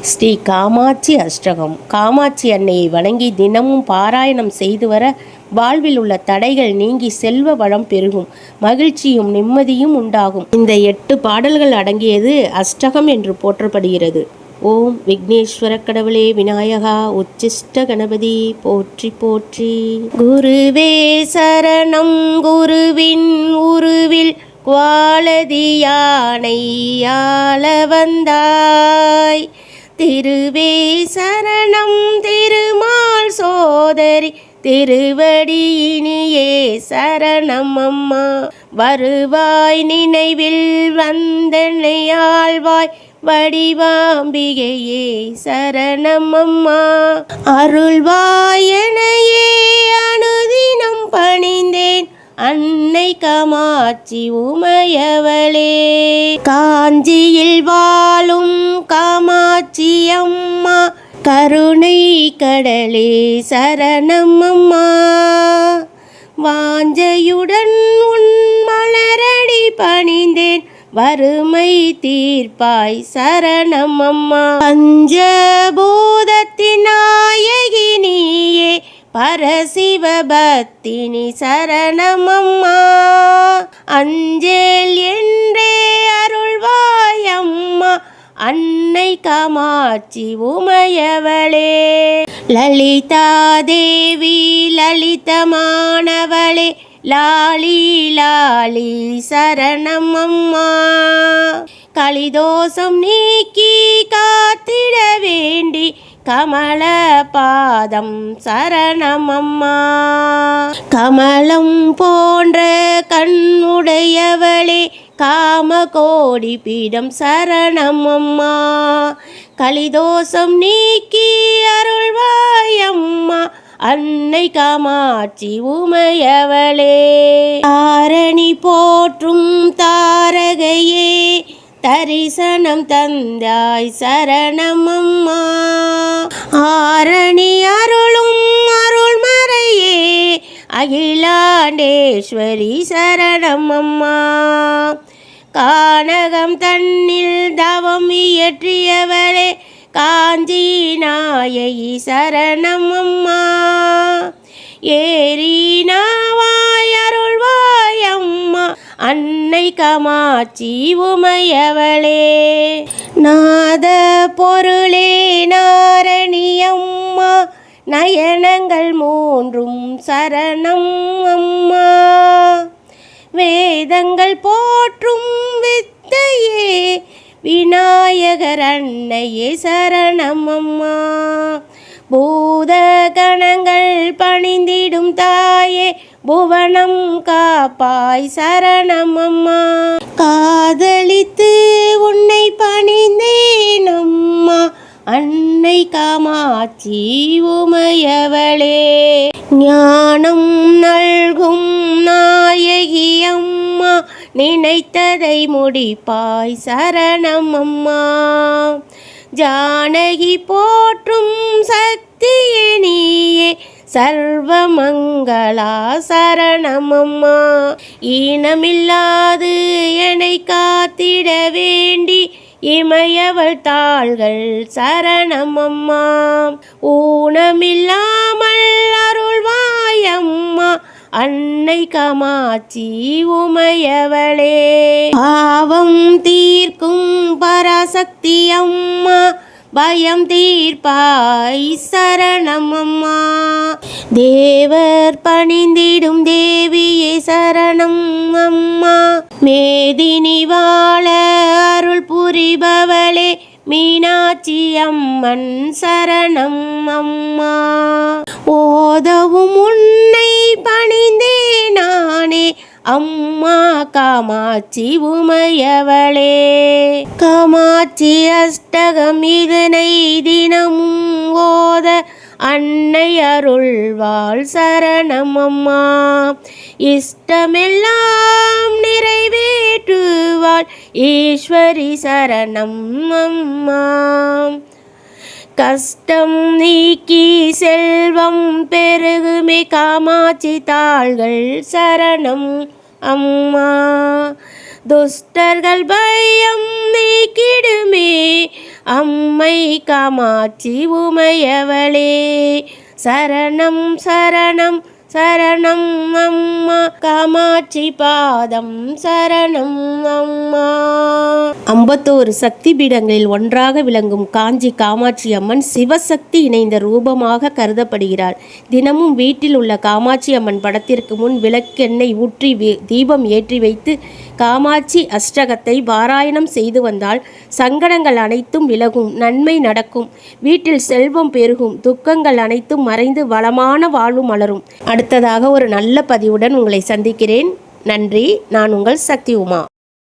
ஸ்ரீ காமாட்சி அஷ்டகம். காமாட்சி அன்னையை வணங்கி தினமும் பாராயணம் செய்து வர வாழ்வில் உள்ள தடைகள் நீங்கி செல்வ வளம் பெருகும், மகிழ்ச்சியும் நிம்மதியும் உண்டாகும். இந்த 8 பாடல்கள் அடங்கியது அஷ்டகம் என்று போற்றப்படுகிறது. ஓம் விக்னேஸ்வர கடவுளே விநாயகா உச்சிஷ்ட கணபதி போற்றி போற்றி. குருவே சரணம் குருவின் உருவில் குவாலதியானை ஆள வந்தாய். திருவே சரணம் திருமால் சோதரி திருவடியினியே சரணம் அம்மா. வருவாய் நினைவில் வந்தென்னை ஆழ்வாய் வடிவாம்பிகையே சரணம் அம்மா. அருள்வாய் எனையே அனுதினம் பணிந்தேன் அன்னை காமாட்சி உமையவளே. காஞ்சியில் வாழும் காமாட்சி அம்மா கருணை கடலே சரணம் அம்மா. வாஞ்சையுடன் உன் மலரடி பணிந்தேன் வறுமை தீர்ப்பாய் சரணம் அம்மா. பஞ்சபூதத்தின் நாயகி நீயே பரசிவபத்தினி சரணம் அம்மா. அஞ்சேல் என்றே அருள்வாய் அம்மா அன்னை காமாட்சி உமையவளே. லலிதா தேவி லலிதமானவளே லாலி லாலி சரணம் அம்மா. கலிதோஷம் நீக்கி காத்திட வேண்டி கமல பாதம் சரணம் அம்மா. கமலம் போன்ற கண்ணுடையவளே காமகோடி பீடம் சரணம் அம்மா. கலிதோஷம் நீக்கி அருள்வாய் அம்மா அன்னை காமாட்சி உமையவளே. தாரணி போற்றும் தாரகையே தரிசனம் தந்தாய் சரணம் அம்மா. ஆரணி அருளும் அருள்மறையே அகிலாண்டேஸ்வரி சரணம் அம்மா. கானகம் தன்னில் தவம் இயற்றியவளே காஞ்சி நாயகி சரணம் அம்மா. ஏரி நாவாய் அருள்வாய் அம்மா அன்னை காமாட்சி உமையவளே. நாத பொருளே நாரணி அம்மா நயனங்கள் மூன்றும் சரணம் அம்மா. வேதங்கள் போற்றும் வித்தையே விநாயகர் அன்னையே சரணம் அம்மா. பூத கணங்கள் பணிந்திடும் தாயே புவனம் காப்பாய் சரணம் அம்மா. காதலித்து உன்னை பணிந்தேன் அம்மா அன்னை காமாட்சி உமையவளே. ஞானம் நல்கும் நாயகி அம்மா நினைத்ததை முடிப்பாய் சரணம் அம்மா. ஜானகி போற்றும் சக்தியே நீயே சர்வமங்களா சரணம் அம்மா. ஈனமில்லாது என்னை காத்திட வேண்டி இமையவள் தாள்கள் சரணம் அம்மா. ஊனமில்லாமல் அருள்வாய் அம்மா அன்னை காமாட்சி உமையவளே. பாவம் தீர்க்கும் பராசக்தி அம்மா பயம் தீர்ப்பாய் சரணம் அம்மா. தேவர் பணிந்திடும் தேவியே சரணம் அம்மா. மேதினி வாழ அருள் புரிபவளே மீனாட்சி அம்மன் சரணம் அம்மா. ஓதவும் உன்னை பணிந்தே நானே அம்மா காமாட்சி உமையவளே. காமாட்சி அஷ்டகம் இதனை தினமும் ஓத அன்னை அருள்வாள் சரணம் அம்மா. இஷ்டமெல்லாம் நிறைவேற்றுவாள் ஈஸ்வரி சரணம் அம்மா. கஷ்டம் நீக்கி செல்வம் பெருகுமே காமாட்சி தாள்கள் சரணம் அம்மா. துஷ்டர்கள் பயம் நீக்கிடுமே. அம்மை காமாட்சி உமையவளே சரணம் சரணம் சரணம் அம்மா, காமாட்சி பாதம் சரணம் அம்மா. 51 சக்தி பீடங்களில் ஒன்றாக விளங்கும் காஞ்சி காமாட்சி அம்மன் சிவசக்தி இணைந்த ரூபமாக கருதப்படுகிறார். தினமும் வீட்டில் உள்ள காமாட்சி அம்மன் படத்திற்கு முன் விளக்கெண்ணெய் ஊற்றி தீபம் ஏற்றி வைத்து காமாட்சி அஷ்டகத்தை பாராயணம் செய்து வந்தால் சங்கடங்கள் அனைத்தும் விலகும், நன்மை நடக்கும், வீட்டில் செல்வம் பெருகும், துக்கங்கள் அனைத்தும் மறைந்து வளமான வாழ்வு மலரும். அடுத்ததாக ஒரு நல்ல பதிவுடன் உங்களை சந்திக்கிறேன். நன்றி. நான் உங்கள் சக்தி உமா.